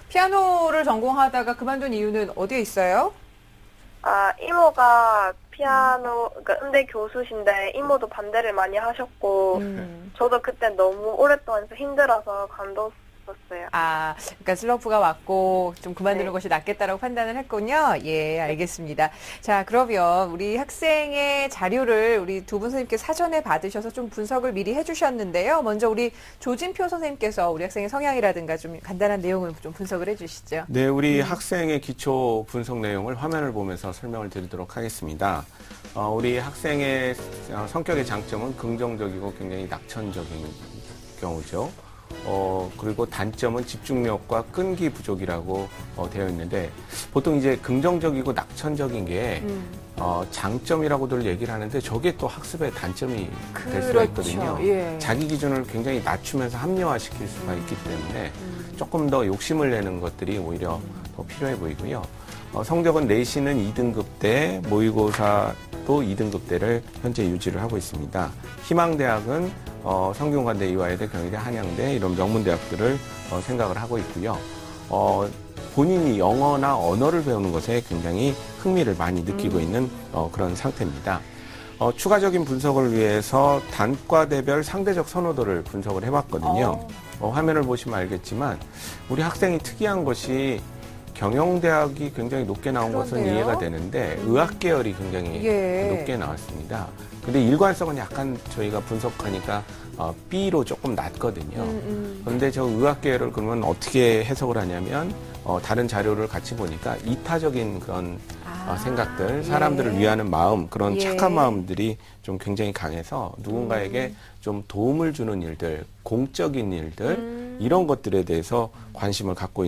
피아노를 전공하다가 그만둔 이유는 어디에 있어요? 이모가 피아노, 그러니까 음대 교수신데 이모도 반대를 많이 하셨고 저도 그때 너무 오랫동안 해서 힘들어서 관뒀었어요. 그러니까 슬럼프가 왔고 좀 그만두는 네. 것이 낫겠다라고 판단을 했군요. 예, 알겠습니다. 자, 그러면 우리 학생의 자료를 우리 두 분 선생님께 사전에 받으셔서 좀 분석을 미리 해주셨는데요. 먼저 우리 조진표 선생님께서 우리 학생의 성향이라든가 좀 간단한 내용을 좀 분석을 해주시죠. 네, 우리 학생의 기초 분석 내용을 화면을 보면서 설명을 드리도록 하겠습니다. 우리 학생의 성격의 장점은 긍정적이고 굉장히 낙천적인 경우죠. 그리고 단점은 집중력과 끈기 부족이라고 되어 있는데 보통 이제 긍정적이고 낙천적인 게 장점이라고들 얘기를 하는데 저게 또 학습의 단점이 될 수가 있거든요. 예. 자기 기준을 굉장히 낮추면서 합리화시킬 수가 있기 때문에 조금 더 욕심을 내는 것들이 오히려 더 필요해 보이고요. 성적은 내신은 2등급대, 모의고사도 2등급대를 현재 유지를 하고 있습니다. 희망대학은 성균관대, 이화여대, 경희대, 한양대 이런 명문대학들을 생각을 하고 있고요. 본인이 영어나 언어를 배우는 것에 굉장히 흥미를 많이 느끼고 있는 그런 상태입니다. 추가적인 분석을 위해서 단과대별 상대적 선호도를 분석을 해봤거든요. 화면을 보시면 알겠지만 우리 학생이 특이한 것이 경영대학이 굉장히 높게 나온 것은 그런데요? 이해가 되는데 의학 계열이 굉장히 예. 높게 나왔습니다. 근데 일관성은 약간 저희가 분석하니까 B로 조금 낮거든요. 그런데 저 의학 계열을 그러면 어떻게 해석을 하냐면 다른 자료를 같이 보니까 이타적인 그런 생각들, 사람들을 위하는 마음, 그런 예. 착한 마음들이 좀 굉장히 강해서 누군가에게 좀 도움을 주는 일들, 공적인 일들 이런 것들에 대해서 관심을 갖고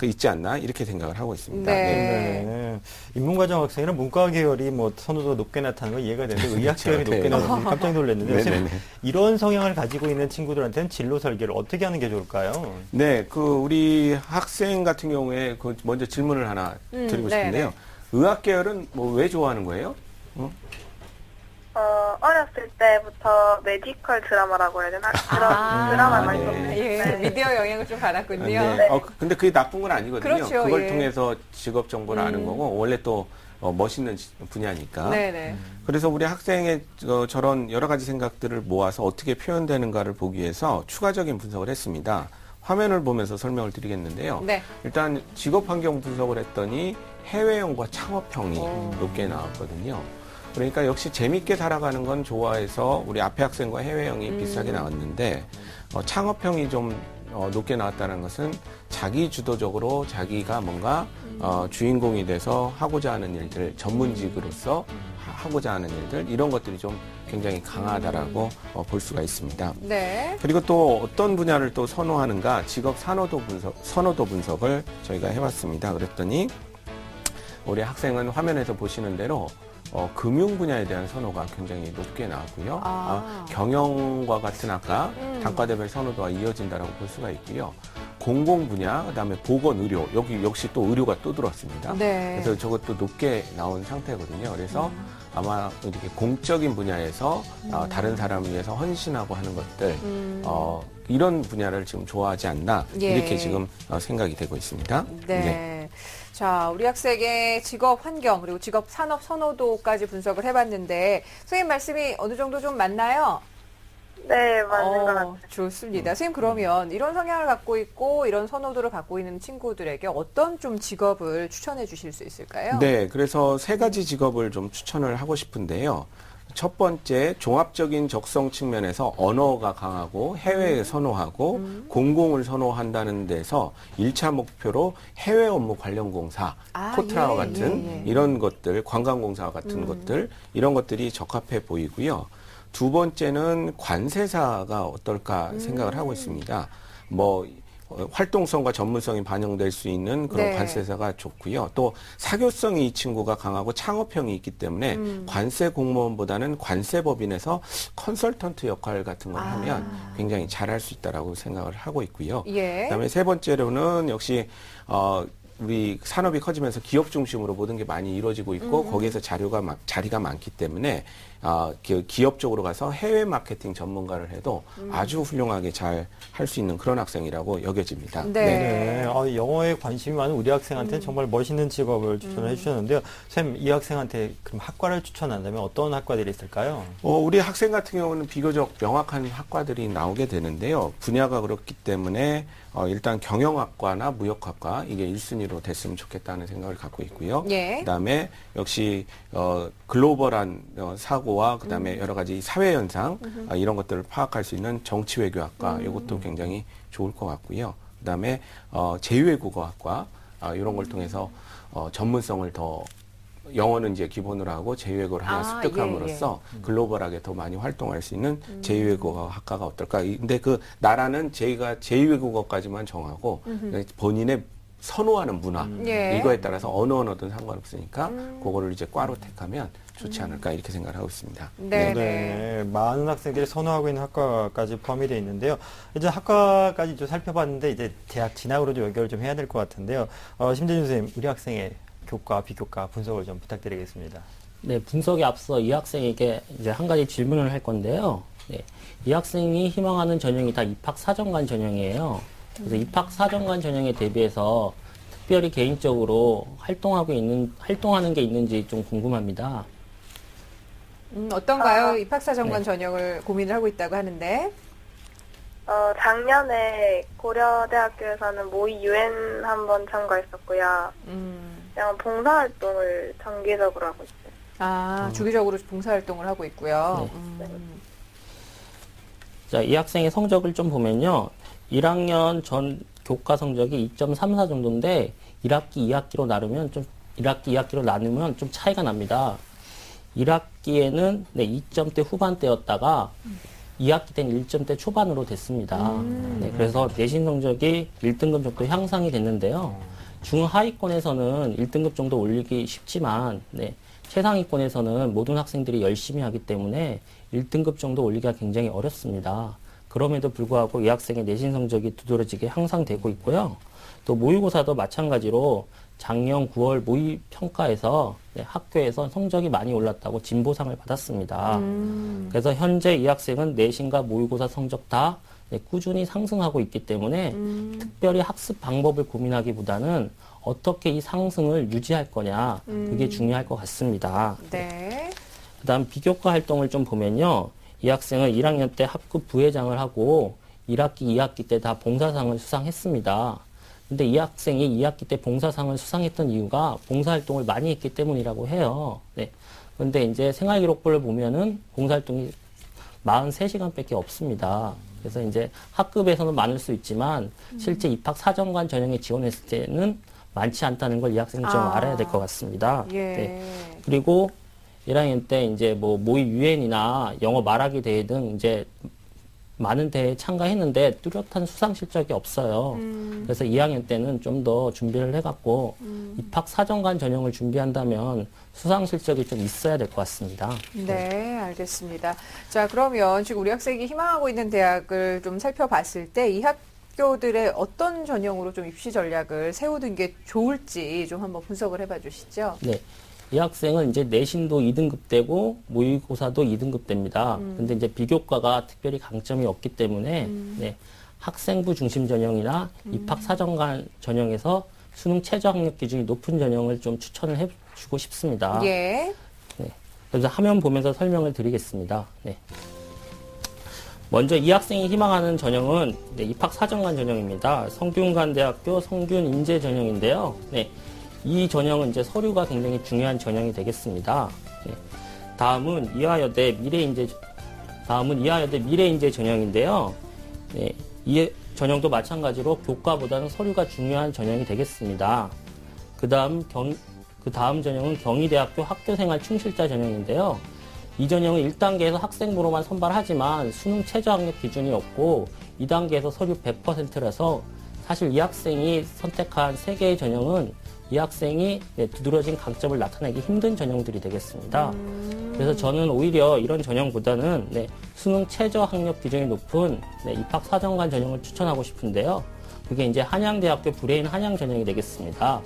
있지 않나 이렇게 생각을 하고 있습니다. 네. 네. 인문과정 학생이나 문과 계열이 뭐 선호도가 높게 나타나는 건 이해가 되는데 의학 계열이 그렇죠. 높게 네. 나타나서 깜짝 놀랐는데 네네네. 선생님, 이런 성향을 가지고 있는 친구들한테는 진로 설계를 어떻게 하는 게 좋을까요? 네, 우리 학생 같은 경우에 먼저 질문을 하나 드리고 싶은데요. 네네. 의학 계열은 뭐 왜 좋아하는 거예요? 어렸을 때부터 매지컬 드라마라고 해야 되나? 드라마 많이 네. 봤는데 예, 미디어 영향을 좀 받았군요. 네. 근데 그게 나쁜 건 아니거든요. 그렇죠, 그걸 예. 통해서 직업 정보를 아는 거고 원래 또 멋있는 분야니까. 네네. 그래서 우리 학생의 저런 여러 가지 생각들을 모아서 어떻게 표현되는가를 보기 위해서 추가적인 분석을 했습니다. 화면을 보면서 설명을 드리겠는데요. 네. 일단 직업 환경 분석을 했더니 해외형과 창업형이 높게 나왔거든요. 그러니까 역시 재밌게 살아가는 건 좋아해서 우리 앞에 학생과 해외형이 비슷하게 나왔는데 창업형이 좀 높게 나왔다는 것은 자기 주도적으로 자기가 뭔가 주인공이 돼서 하고자 하는 일들, 전문직으로서 하고자 하는 일들 이런 것들이 좀 굉장히 강하다라고 볼 수가 있습니다. 네. 그리고 또 어떤 분야를 또 선호하는가 직업 선호도 분석을 저희가 해봤습니다. 그랬더니 우리 학생은 화면에서 보시는 대로 금융 분야에 대한 선호가 굉장히 높게 나왔고요. 경영과 같은 아까 단과대별 선호도가 이어진다라고 볼 수가 있고요. 공공 분야, 그다음에 보건 의료, 여기 역시 또 의료가 또 들어왔습니다. 네. 그래서 저것도 높게 나온 상태거든요. 그래서 아마 이렇게 공적인 분야에서 다른 사람을 위해서 헌신하고 하는 것들, 이런 분야를 지금 좋아하지 않나 예. 이렇게 지금 생각이 되고 있습니다. 네. 자, 우리 학생의 직업 환경 그리고 직업 산업 선호도까지 분석을 해봤는데 선생님 말씀이 어느 정도 좀 맞나요? 네, 맞는 것 같아요. 좋습니다. 선생님 그러면 이런 성향을 갖고 있고 이런 선호도를 갖고 있는 친구들에게 어떤 좀 직업을 추천해 주실 수 있을까요? 네, 그래서 세 가지 직업을 좀 추천을 하고 싶은데요. 첫 번째, 종합적인 적성 측면에서 언어가 강하고 해외에 선호하고 공공을 선호한다는 데서 1차 목표로 해외 업무 관련 공사, 코트라와 같은 이런 것들, 관광공사와 같은 것들, 이런 것들이 적합해 보이고요. 두 번째는 관세사가 어떨까 생각을 하고 있습니다. 뭐 활동성과 전문성이 반영될 수 있는 그런 관세사가 좋고요. 또 사교성이 이 친구가 강하고 창업형이 있기 때문에 관세 공무원보다는 관세법인에서 컨설턴트 역할 같은 걸 하면 굉장히 잘할 수 있다라고 생각을 하고 있고요. 그다음에 세 번째로는 역시 우리 산업이 커지면서 기업 중심으로 모든 게 많이 이루어지고 있고 거기에서 자리가 많기 때문에 기업 쪽으로 가서 해외 마케팅 전문가를 해도 아주 훌륭하게 잘 할 수 있는 그런 학생이라고 여겨집니다. 네. 영어에 관심이 많은 우리 학생한테는 정말 멋있는 직업을 추천을 해주셨는데요. 선생님, 이 학생한테 그럼 학과를 추천한다면 어떤 학과들이 있을까요? 우리 학생 같은 경우는 비교적 명확한 학과들이 나오게 되는데요. 분야가 그렇기 때문에 일단 경영학과나 무역학과 이게 1순위로 됐으면 좋겠다는 생각을 갖고 있고요. 그다음에 역시 글로벌한 사고와 그다음에 여러 가지 사회 현상 이런 것들을 파악할 수 있는 정치외교학과 이것도 굉장히 좋을 것 같고요. 그다음에 제2외국어학과 이런 걸 통해서 전문성을 더 영어는 이제 기본으로 하고 제2외국어를 하나 습득함으로써 글로벌하게 더 많이 활동할 수 있는 제2외국어 학과가 어떨까. 근데 그 나라는 제2외국어까지만 정하고 본인의 선호하는 문화 이거에 따라서 어느 언어든 상관없으니까 그거를 이제 과로 택하면 좋지 않을까 이렇게 생각을 하고 있습니다. 네. 많은 학생들이 선호하고 있는 학과까지 포함이 되어 있는데요. 이제 학과까지 좀 살펴봤는데 이제 대학 진학으로 좀 연결을 좀 해야 될 것 같은데요. 심재준 선생님, 우리 학생의 교과, 비교과 분석을 좀 부탁드리겠습니다. 네, 분석에 앞서 이 학생에게 이제 한 가지 질문을 할 건데요. 네, 이 학생이 희망하는 전형이 다 입학사정관 전형이에요. 그래서 입학사정관 전형에 대비해서 특별히 개인적으로 활동하는 게 있는지 좀 궁금합니다. 어떤가요? 입학사정관 전형을 고민을 하고 있다고 하는데. 작년에 고려대학교에서는 모의 UN 한번 참가했었고요. 그냥 봉사활동을 정기적으로 하고 있어요. 주기적으로 봉사활동을 하고 있고요. 자, 이 학생의 성적을 좀 보면요. 1학년 전 교과 성적이 2.34 정도인데 1학기, 2학기로 나누면 좀 차이가 납니다. 1학기에는 2점대 후반대였다가 2학기 때는 1점대 초반으로 됐습니다. 네, 그래서 내신 성적이 1등급 정도 향상이 됐는데요. 중하위권에서는 1등급 정도 올리기 쉽지만 최상위권에서는 모든 학생들이 열심히 하기 때문에 1등급 정도 올리기가 굉장히 어렵습니다. 그럼에도 불구하고 이 학생의 내신 성적이 두드러지게 향상되고 있고요. 또 모의고사도 마찬가지로 작년 9월 모의평가에서 학교에서 성적이 많이 올랐다고 진보상을 받았습니다. 그래서 현재 이 학생은 내신과 모의고사 성적 다 꾸준히 상승하고 있기 때문에 특별히 학습 방법을 고민하기보다는 어떻게 이 상승을 유지할 거냐 그게 중요할 것 같습니다. 그다음 비교과 활동을 좀 보면요. 이 학생은 1학년 때 합급 부회장을 하고 1학기, 2학기 때 다 봉사상을 수상했습니다. 근데 이 학생이 2학기 때 봉사상을 수상했던 이유가 봉사활동을 많이 했기 때문이라고 해요. 그런데 이제 생활기록부를 보면은 봉사활동이 43시간밖에 없습니다. 그래서 이제 학급에서는 많을 수 있지만 실제 입학사정관 전형에 지원했을 때는 많지 않다는 걸 이 학생이 좀 알아야 될 것 같습니다. 그리고 1학년 때 이제 뭐 모의 유엔이나 영어 말하기 대회 등 이제 많은 대회에 참가했는데 뚜렷한 수상 실적이 없어요. 그래서 2학년 때는 좀 더 준비를 해갖고 입학사정관 전형을 준비한다면 수상 실적이 좀 있어야 될 것 같습니다. 네, 알겠습니다. 자, 그러면 지금 우리 학생이 희망하고 있는 대학을 좀 살펴봤을 때 이 학교들의 어떤 전형으로 좀 입시 전략을 세우는 게 좋을지 좀 한번 분석을 해봐 주시죠. 네. 이 학생은 이제 내신도 2등급되고 모의고사도 2등급됩니다. 근데 이제 비교과가 특별히 강점이 없기 때문에 학생부 중심 전형이나 입학사정관 전형에서 수능 최저 학력 기준이 높은 전형을 좀 추천을 해주고 싶습니다. 예. 네. 그래서 화면 보면서 설명을 드리겠습니다. 네. 먼저 이 학생이 희망하는 전형은 네, 입학사정관 전형입니다. 성균관대학교 성균인재 전형인데요. 네. 이 전형은 이제 서류가 굉장히 중요한 전형이 되겠습니다. 네. 다음은 이화여대 미래인재 전형인데요. 네. 이 전형도 마찬가지로 교과보다는 서류가 중요한 전형이 되겠습니다. 그 다음 전형은 경희대학교 학교생활 충실자 전형인데요. 이 전형은 1단계에서 학생부로만 선발하지만 수능 최저 학력 기준이 없고 2단계에서 서류 100%라서 사실 이 학생이 선택한 3개의 전형은 이 학생이 두드러진 강점을 나타내기 힘든 전형들이 되겠습니다. 그래서 저는 오히려 이런 전형보다는 수능 최저 학력 기준이 높은 입학사정관 전형을 추천하고 싶은데요. 그게 이제 한양대학교 브레인 한양 전형이 되겠습니다.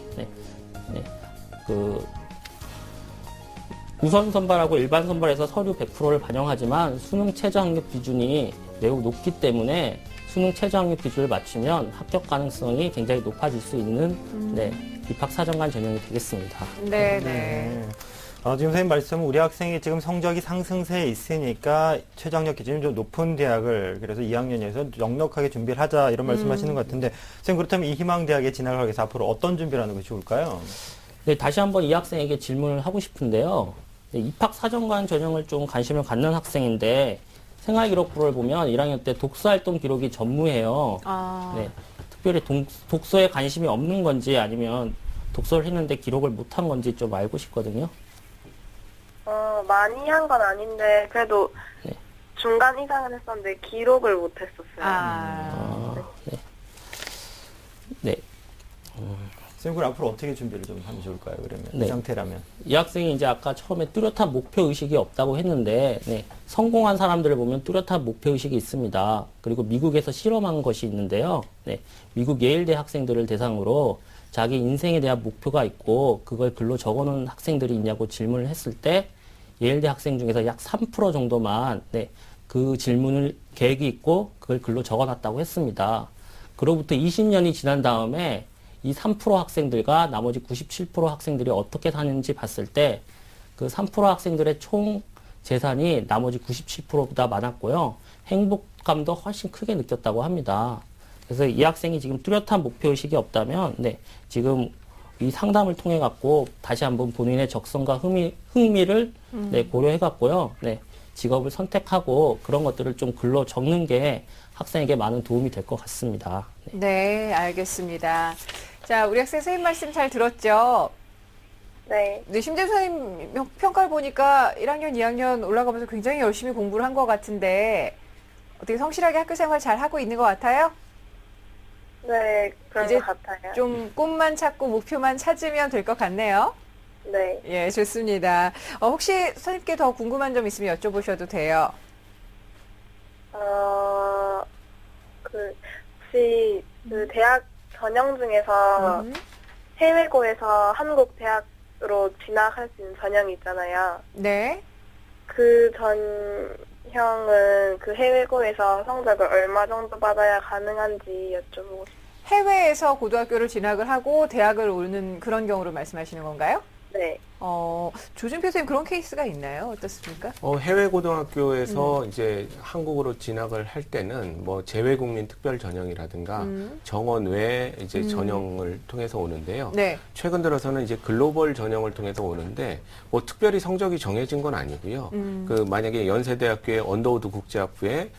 우선 선발하고 일반 선발에서 서류 100%를 반영하지만 수능 최저 학력 기준이 매우 높기 때문에 수능 최저 학력 기준을 맞추면 합격 가능성이 굉장히 높아질 수 있는 입학사정관 전형이 되겠습니다. 네. 지금 선생님 말씀은 우리 학생이 지금 성적이 상승세에 있으니까 최저 학력 기준이 좀 높은 대학을 그래서 2학년에서 넉넉하게 준비를 하자 이런 말씀하시는 것 같은데 선생님 그렇다면 이 희망대학에 진학을 위해서 앞으로 어떤 준비를 하는 것이 좋을까요? 네, 다시 한번 이 학생에게 질문을 하고 싶은데요. 입학사정관 전형을 좀 관심을 갖는 학생인데 생활기록부를 보면 1학년 때 독서활동 기록이 전무해요. 네, 특별히 독서에 관심이 없는 건지 아니면 독서를 했는데 기록을 못한 건지 좀 알고 싶거든요. 많이 한 건 아닌데 그래도 중간 이상은 했었는데 기록을 못 했었어요. 네. 선생님 그럼 앞으로 어떻게 준비를 좀 하면 좋을까요? 그러면 이 상태라면 이 학생이 이제 아까 처음에 뚜렷한 목표 의식이 없다고 했는데 성공한 사람들을 보면 뚜렷한 목표 의식이 있습니다. 그리고 미국에서 실험한 것이 있는데요. 미국 예일대 학생들을 대상으로 자기 인생에 대한 목표가 있고 그걸 글로 적어놓은 학생들이 있냐고 질문을 했을 때 예일대 학생 중에서 약 3% 정도만 그 질문을 계획이 있고 그걸 글로 적어놨다고 했습니다. 그로부터 20년이 지난 다음에 이 3% 학생들과 나머지 97% 학생들이 어떻게 사는지 봤을 때 그 3% 학생들의 총 재산이 나머지 97%보다 많았고요. 행복감도 훨씬 크게 느꼈다고 합니다. 그래서 이 학생이 지금 뚜렷한 목표의식이 없다면 지금 이 상담을 통해 갖고 다시 한번 본인의 적성과 흥미를 고려해 갖고요. 직업을 선택하고 그런 것들을 좀 글로 적는 게 학생에게 많은 도움이 될 것 같습니다. 네, 알겠습니다. 자, 우리 학생 선생님 말씀 잘 들었죠? 네. 심재수 선생님 평가를 보니까 1학년, 2학년 올라가면서 굉장히 열심히 공부를 한 것 같은데 어떻게 성실하게 학교 생활 잘 하고 있는 것 같아요? 네, 그런 이제 것 같아요. 좀 꿈만 찾고 목표만 찾으면 될 것 같네요. 네. 예, 좋습니다. 혹시 선생님께 더 궁금한 점 있으면 여쭤보셔도 돼요. 혹시 대학 전형 중에서 해외고에서 한국 대학으로 진학할 수 있는 전형이 있잖아요. 네. 그 전형은 그 해외고에서 성적을 얼마 정도 받아야 가능한지 여쭤보고 싶어요. 해외에서 고등학교를 진학을 하고 대학을 오는 그런 경우를 말씀하시는 건가요? 네. 조준표 선생님 그런 케이스가 있나요? 어떻습니까? 해외 고등학교에서 이제 한국으로 진학을 할 때는 뭐 재외국민 특별 전형이라든가 정원 외 이제 전형을 통해서 오는데요. 네. 최근 들어서는 이제 글로벌 전형을 통해서 오는데 뭐 특별히 성적이 정해진 건 아니고요. 그 만약에 연세대학교의 언더우드 국제학부에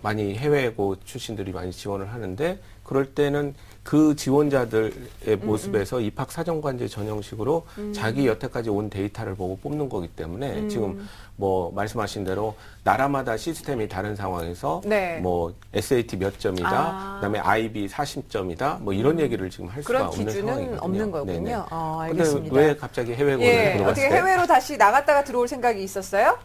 많이 해외고 출신들이 많이 지원을 하는데 그럴 때는 그 지원자들의 모습에서 입학사정관제 전형식으로 자기 여태까지 온 데이터를 보고 뽑는 거기 때문에 지금 뭐 말씀하신 대로 나라마다 시스템이 다른 상황에서 뭐 SAT 몇 점이다, 그다음에 IB 40점이다, 뭐 이런 얘기를 지금 할 수가 없는 상황이거든요. 그런 기준은 없는 거군요. 근데 알겠습니다. 왜 갑자기 해외고를 물어봤어요? 어떻게 해외로 다시 나갔다가 들어올 생각이 있었어요?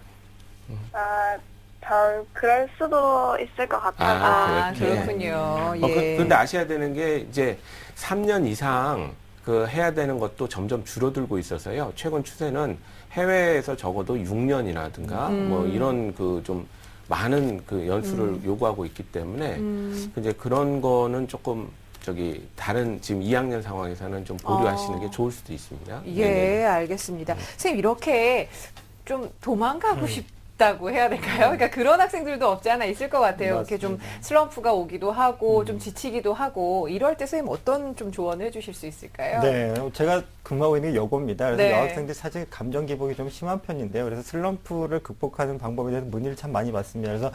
그럴 수도 있을 것 같아서. 그렇군요. 그런데 아셔야 되는 게 이제 3년 이상 해야 되는 것도 점점 줄어들고 있어서요. 최근 추세는 해외에서 적어도 6년이라든가 뭐 이런 좀 많은 연수를 요구하고 있기 때문에 이제 그런 거는 조금 다른 지금 2학년 상황에서는 좀 보류하시는 게 좋을 수도 있습니다. 예, 네네. 알겠습니다. 선생님, 이렇게 좀 도망가고 싶다고 해야 될까요? 그러니까 그런 학생들도 없지 않아 있을 것 같아요. 이렇게 좀 슬럼프가 오기도 하고, 좀 지치기도 하고, 이럴 때 선생님 어떤 좀 조언을 해주실 수 있을까요? 네, 제가 근무하고 있는 게 여고입니다. 그래서 네. 여학생들이 사실 감정 기복이 좀 심한 편인데요. 그래서 슬럼프를 극복하는 방법에 대해서 문의를 참 많이 받습니다. 그래서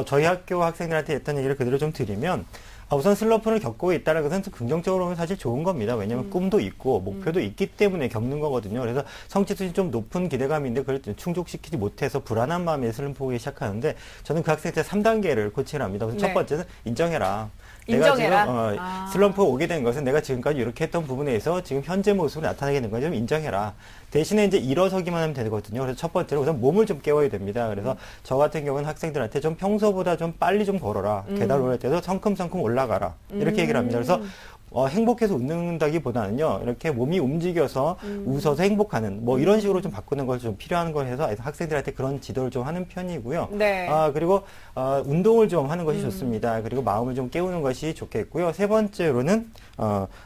저희 학교 학생들한테 했던 얘기를 그대로 좀 드리면, 우선 슬럼프를 겪고 있다는 것은 긍정적으로 보면 사실 좋은 겁니다. 왜냐하면 꿈도 있고 목표도 있기 때문에 겪는 거거든요. 그래서 성취 수준이 좀 높은 기대감인데 그걸 충족시키지 못해서 불안한 마음에 슬럼프 오기 시작하는데 저는 그 학생한테 3단계를 코치를 합니다. 그래서 첫 번째는 인정해라. 인정해라. 내가 지금 슬럼프가 오게 된 것은 내가 지금까지 이렇게 했던 부분에 있어 지금 현재 모습으로 나타나게 된 걸 좀 인정해라. 대신에 이제 일어서기만 하면 되거든요. 그래서 첫 번째로 우선 몸을 좀 깨워야 됩니다. 그래서 저 같은 경우는 학생들한테 좀 평소보다 좀 빨리 좀 걸어라. 계단 올라갈 때도 성큼성큼 올라가라. 이렇게 얘기를 합니다. 그래서 행복해서 웃는다기보다는요, 이렇게 몸이 움직여서 웃어서 행복하는, 뭐 이런 식으로 좀 바꾸는 걸 좀 필요한 걸 해서 학생들한테 그런 지도를 좀 하는 편이고요. 네. 그리고, 운동을 좀 하는 것이 좋습니다. 그리고 마음을 좀 깨우는 것이 좋겠고요. 세 번째로는,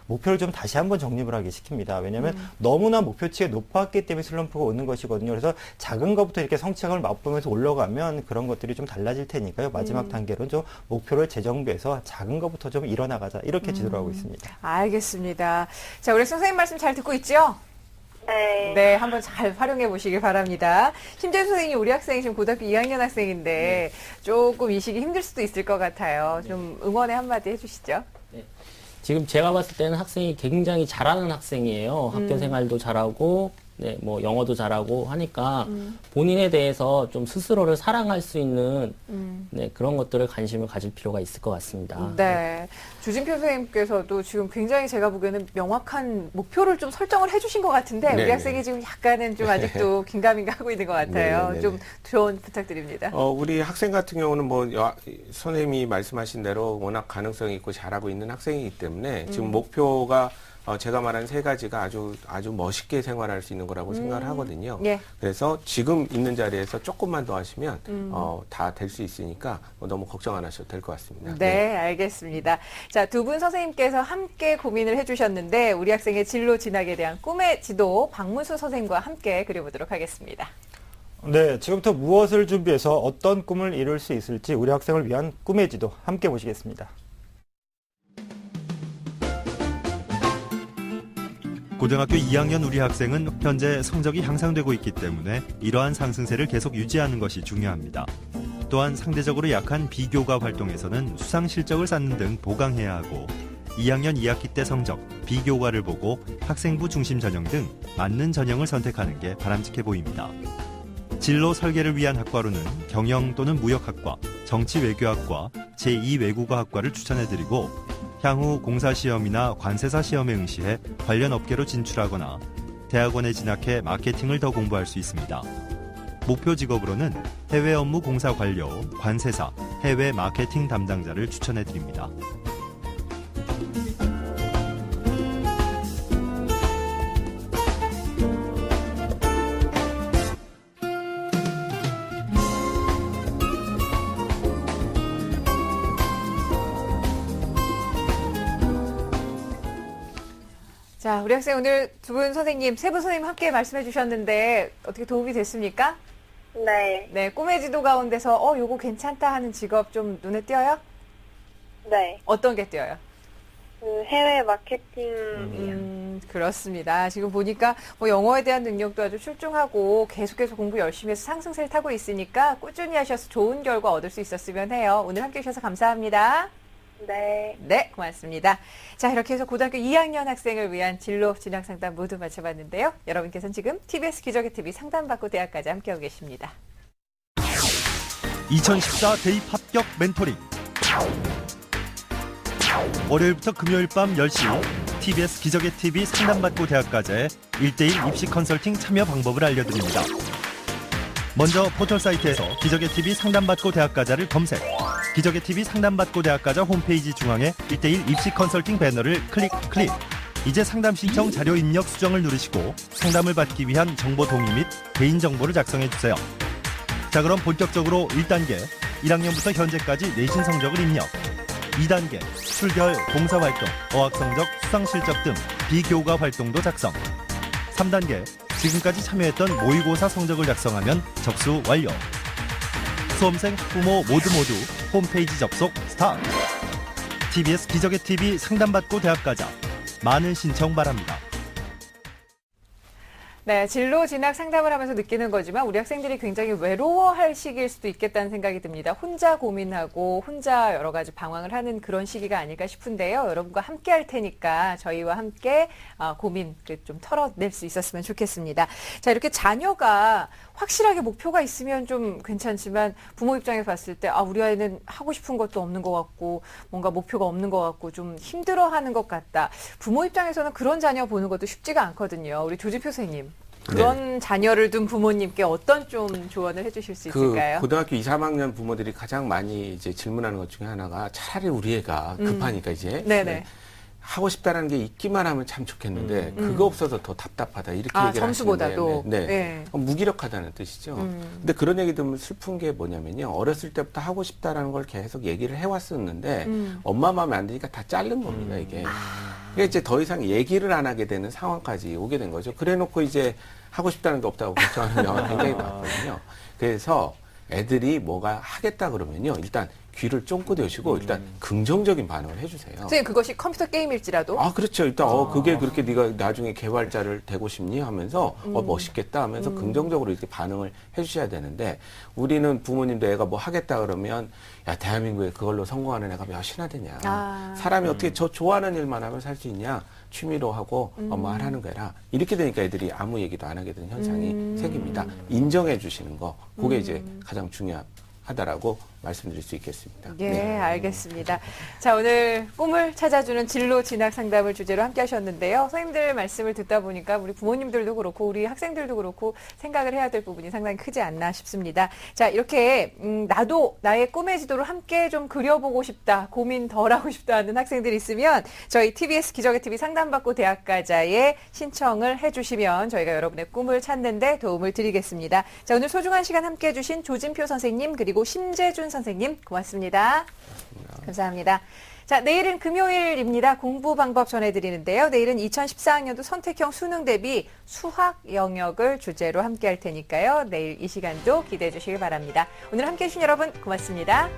목표를 좀 다시 한번 정립을 하게 시킵니다. 왜냐하면 너무나 목표치가 높았기 때문에 슬럼프가 오는 것이거든요. 그래서 작은 것부터 이렇게 성취감을 맛보면서 올라가면 그런 것들이 좀 달라질 테니까요. 마지막 단계로는 좀 목표를 재정비해서 작은 것부터 좀 일어나가자. 이렇게 지도를 하고 있습니다. 알겠습니다. 자, 우리 선생님 말씀 잘 듣고 있죠? 네. 네, 한번 잘 활용해 보시길 바랍니다. 심재수 선생님, 우리 학생이 지금 고등학교 2학년 학생인데 조금 이 시기 힘들 수도 있을 것 같아요. 좀 응원의 한마디 해주시죠. 지금 제가 봤을 때는 학생이 굉장히 잘하는 학생이에요. 학교 생활도 잘하고, 네, 뭐 영어도 잘하고 하니까 본인에 대해서 좀 스스로를 사랑할 수 있는 네, 그런 것들을 관심을 가질 필요가 있을 것 같습니다. 네. 주진표 선생님께서도 지금 굉장히 제가 보기에는 명확한 목표를 좀 설정을 해주신 것 같은데 우리 네네. 학생이 지금 약간은 좀 아직도 긴가민가 하고 있는 것 같아요. 네네네. 좀 조언 부탁드립니다. 우리 학생 같은 경우는 선생님이 말씀하신 대로 워낙 가능성이 있고 잘하고 있는 학생이기 때문에 지금 목표가 제가 말한 세 가지가 아주 멋있게 생활할 수 있는 거라고 생각을 하거든요. 예. 그래서 지금 있는 자리에서 조금만 더 하시면 다 될 수 있으니까 너무 걱정 안 하셔도 될 것 같습니다. 네, 알겠습니다. 자, 두 분 선생님께서 함께 고민을 해주셨는데 우리 학생의 진로 진학에 대한 꿈의 지도 박문수 선생님과 함께 그려보도록 하겠습니다. 네, 지금부터 무엇을 준비해서 어떤 꿈을 이룰 수 있을지 우리 학생을 위한 꿈의 지도 함께 보시겠습니다. 고등학교 2학년 우리 학생은 현재 성적이 향상되고 있기 때문에 이러한 상승세를 계속 유지하는 것이 중요합니다. 또한 상대적으로 약한 비교과 활동에서는 수상 실적을 쌓는 등 보강해야 하고 2학년 2학기 때 성적, 비교과를 보고 학생부 중심 전형 등 맞는 전형을 선택하는 게 바람직해 보입니다. 진로 설계를 위한 학과로는 경영 또는 무역학과, 정치외교학과, 제2외국어학과를 추천해드리고 향후 공사시험이나 관세사 시험에 응시해 관련 업계로 진출하거나 대학원에 진학해 마케팅을 더 공부할 수 있습니다. 목표 직업으로는 해외 업무 공사 관료, 관세사, 해외 마케팅 담당자를 추천해드립니다. 자, 우리 학생 오늘 두 분 선생님, 세 분 선생님 함께 말씀해 주셨는데 어떻게 도움이 됐습니까? 네. 네, 꿈의 지도 가운데서 요거 괜찮다 하는 직업 좀 눈에 띄어요? 네. 어떤 게 띄어요? 그 해외 마케팅이요. 그렇습니다. 지금 보니까 뭐 영어에 대한 능력도 아주 출중하고 계속해서 공부 열심히 해서 상승세를 타고 있으니까 꾸준히 하셔서 좋은 결과 얻을 수 있었으면 해요. 오늘 함께 해주셔서 감사합니다. 네. 네, 고맙습니다. 자, 이렇게 해서 고등학교 2학년 학생을 위한 진로 진학 상담 모두 마쳐봤는데요. 여러분께서는 지금 TBS 기적의 TV 상담받고 대학까지 함께하고 계십니다. 2014 대입 합격 멘토링. 월요일부터 금요일 밤 10시 TBS 기적의 TV 상담받고 대학까지의 1대1 입시 컨설팅 참여 방법을 알려드립니다. 먼저 포털 사이트에서 기적의 TV 상담받고 대학가자를 검색. 기적의 TV 상담받고 대학가자 홈페이지 중앙에 1대1 입시 컨설팅 배너를 클릭. 이제 상담 신청 자료 입력 수정을 누르시고 상담을 받기 위한 정보 동의 및 개인정보를 작성해 주세요. 자, 그럼 본격적으로 1단계 1학년부터 현재까지 내신 성적을 입력. 2단계 출결, 봉사활동, 어학성적, 수상실적 등 비교과 활동도 작성. 3단계 지금까지 참여했던 모의고사 성적을 작성하면 접수 완료. 수험생, 학부모 모두 홈페이지 접속 스타트. TBS 기적의 TV 상담받고 대학 가자. 많은 신청 바랍니다. 네, 진로 진학 상담을 하면서 느끼는 거지만 우리 학생들이 굉장히 외로워할 시기일 수도 있겠다는 생각이 듭니다. 혼자 고민하고 혼자 여러 가지 방황을 하는 그런 시기가 아닐까 싶은데요. 여러분과 함께 할 테니까 저희와 함께 고민 좀 털어낼 수 있었으면 좋겠습니다. 자, 이렇게 자녀가 확실하게 목표가 있으면 좀 괜찮지만 부모 입장에서 봤을 때 우리 아이는 하고 싶은 것도 없는 것 같고 뭔가 목표가 없는 것 같고 좀 힘들어하는 것 같다. 부모 입장에서는 그런 자녀 보는 것도 쉽지가 않거든요. 우리 조진표 선생님. 그런 자녀를 둔 부모님께 어떤 좀 조언을 해주실 수 있을까요? 고등학교 2, 3학년 부모들이 가장 많이 이제 질문하는 것 중에 하나가 차라리 우리 애가 급하니까 이제 네네. 하고 싶다라는 게 있기만 하면 참 좋겠는데 그거 없어서 더 답답하다 이렇게 얘기를 점수보다도. 하시는데 네. 무기력하다는 뜻이죠. 근데 그런 얘기 들으면 슬픈 게 뭐냐면요. 어렸을 때부터 하고 싶다라는 걸 계속 얘기를 해왔었는데 엄마 마음에 안 드니까 다 자른 겁니다 이게. 그러니까 이제 더 이상 얘기를 안 하게 되는 상황까지 오게 된 거죠. 그래놓고 이제 하고 싶다는 게 없다고 걱정하는 경우가 굉장히 많거든요. 그래서 애들이 뭐가 하겠다 그러면요. 일단 귀를 쫑긋 여시고 일단 긍정적인 반응을 해주세요. 선생님 그것이 컴퓨터 게임일지라도? 그렇죠. 일단 그게 그렇게 네가 나중에 개발자를 되고 싶니 하면서 멋있겠다 하면서 긍정적으로 이렇게 반응을 해주셔야 되는데 우리는 부모님도 애가 뭐 하겠다 그러면 야 대한민국에 그걸로 성공하는 애가 몇이나 되냐. 사람이 어떻게 저 좋아하는 일만 하면 살 수 있냐. 취미로 하고 엄마 하라는 거라 이렇게 되니까 애들이 아무 얘기도 안 하게 되는 현상이 생깁니다. 인정해 주시는 거 그게 이제 가장 중요하다라고 말씀드릴 수 있겠습니다. 예, 네. 알겠습니다. 자, 오늘 꿈을 찾아주는 진로 진학 상담을 주제로 함께 하셨는데요. 선생님들 말씀을 듣다 보니까 우리 부모님들도 그렇고 우리 학생들도 그렇고 생각을 해야 될 부분이 상당히 크지 않나 싶습니다. 자, 이렇게 나도 나의 꿈의 지도를 함께 좀 그려보고 싶다, 고민 덜 하고 싶다 하는 학생들이 있으면 저희 TBS 기적의 TV 상담받고 대학 가자에 신청을 해주시면 저희가 여러분의 꿈을 찾는 데 도움을 드리겠습니다. 자, 오늘 소중한 시간 함께 해주신 조진표 선생님 그리고 심재준 선생님 고맙습니다. 감사합니다. 자, 내일은 금요일입니다. 공부 방법 전해드리는데요. 내일은 2014학년도 선택형 수능 대비 수학 영역을 주제로 함께 할 테니까요. 내일 이 시간도 기대해 주시길 바랍니다. 오늘 함께 해주신 여러분 고맙습니다.